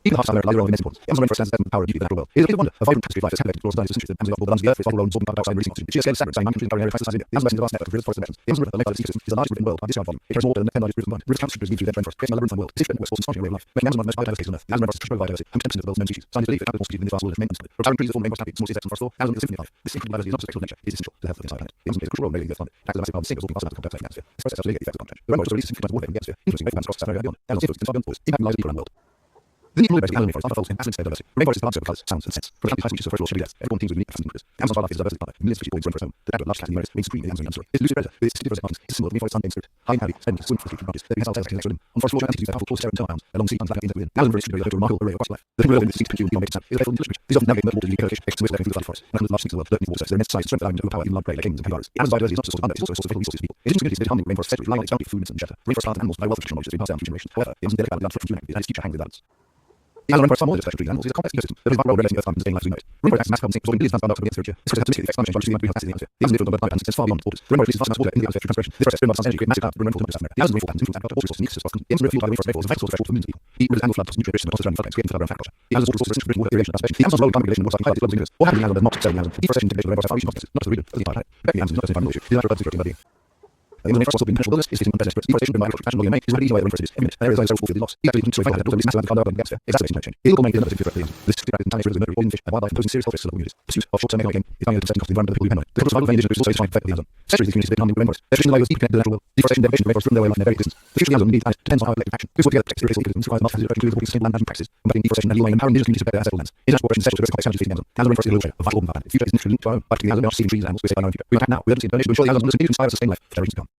Even the half-star American role of immense importance. The Amazon rainforest stands as the power and beauty of the natural world. It is a wonder, a vibrant tapestry of life that's captivated explores the dynamics of centuries. The Amazon offers the abundance of the earth, its vital role in absorbing carbon dioxide and releasing oxygen. Its sheer scale is staggering, saying 9 countries covering an area twice the size of India. The Amazon basin is a vast network of rivers, forests, and oceans. The Amazon River, the lake of this ecosystem, is the largest river in the world by discharge volume. It carries more water than the 10 largest rivers combined. Rivers count streams weave through the rainforest, creating a labyrinth of the world. Its west force and astonishing array of life, making the Amazon one of the most biodiverse places on earth. The Amazon rainforest is a treasure of biodiversity, and 10% of the world's known species. Scientists believe it accounts for in this vast world of maintenance. From towering trees that form the rainforest happy, small insects and forest floor, Amazon is a symphony of life. This incredible diversity is not just a spectacle of nature, it is essential to the health of the entire planet. The Amazon plays a crucial role in regulating the earth's climate. It acts as a massive carbon sink, absorbing vast amounts of complex life in the atmosphere. This process helps mitigate the effects of climate change. The rainforest releases significant amounts of water from the atmosphere, influencing both bands across the Southern area and beyond. Amazon's influence can far beyond borders, impacting lives of people around the world. The Indian diversity Amazon rainforest unfolds in absolute scale diversity. The rainforest is the landscape of colours, sounds, and scents. From the countless high species of fresh water to depths, everyone teams with unique and fascinating creatures. Amazon's wildlife is a diverse partner. Millions of species call its rainforest home. The jaguar, large cat, and the reigns supreme in the Amazon story. It's elusive predator with its distinctive roseate markings. It's a symbol of the rainforest's untamed spirit. High and heavy, spend, swim for the branches. The has tails can limb. On forest floor, giant entities that powerful claws, terror, and tail hounds. Along sea, unflapped insect within. Amazon rivers distribute a remarkable array of aquatic life. The thing in distinct pinch and beyond sound is a playful and intelligent. These often navigate murky waters, unique locations, extend with their through the flooded forest. And the large snakes of the world, lurking water, their immense size and strength allow them to overpower even large prey like kings and capybaras. Amazon's biodiversity is not just a source of wonder, it's also a source of vital resources for people. Indigenous communities live in harmony with rainforest centuries, relying on its bounty of food, medicine, and shelter. Rainforest plants and animals provide wealth of traditional knowledge that's been passed down through generations. However, the Amazon's delicate balance from human activity and its future hangs in the balance. The Amazon rainforest, far more than just special trees and animals, is a complex ecosystem that plays a vital role in regulating Earth's climate and sustaining life as we know it. Rainforest acts as massive carbon sinks, absorbing billions of tons of carbon dioxide against the atmosphere. This process helps to mitigate the effects of climate change by reducing the greenhouse gases in the atmosphere. The Amazon's influence on both climate patterns extends far beyond borders. The rainforest releases vast amounts of water into the atmosphere through transpiration. This process brings about sun's energy, creating massive clouds, bring rainfall to South America. The Amazon's rainfall patterns influence agriculture, water resources, and ecosystems. The Amazon river fueled by rainforest rainfall is a vital source of fresh water for millions of people. Heat, rivers, annual floods, nutrient rich, and the surrounding floodplains, creating fertile ground for agriculture. The Amazon's water resources essential for drinking water, irrigation, and conservation. The Amazon's role in climate regulation and water supply highlights the global universe. What happens in the Amazon does not settle the Amazon. Deforestation and degradation of the rainforest are far-reaching consequences, not just for the region, but the entire planet. Affecting the Amazon is not just an environmental issue, it is a matter of public security and well-being. The Amazon rainforest also being natural wilderness is facing unprecedented threats. Deforestation driven by agricultural passion volume is rapidly eating away at the rainforest. Every minute, areas are so full of loss. The activity control also releases massive amounts of carbon dioxide into the atmosphere, exacerbating climate change. Illegal mining is another significant threat to the Amazon. This is contaminated rivers with mercury, poison fish, and wildlife, posing serious health risks to local communities. Pursuit of short-term economic gain is buying a devastating cost to the environment that people depend on it. The cultural survival of many indigenous groups also is trying to affect the Amazon. Centuries these communities have been harming the rainforest. Their traditional lives deeply connected to the natural world. Deforestation and degradation of the rainforest ruin their way of life in their very existence. The future of the Amazon needs and depends on our collective action. This work together protects the irreplaceable ecosystems requires multifaceted approach including sustainable land management practices, combating deforestation and illegal mining, empowering indigenous communities to protect their ancestral lands. International cooperation is essential to address the complex challenges facing the Amazon. The Amazon rainforest is a global treasure, a vital organ of our planet. The future is intricately linked to our own. By protecting the Amazon, we are not seeing trees and animals, we save our own future. We act now. We urgently donation to ensure the Amazon is a continued inspire sustained life for generations to come.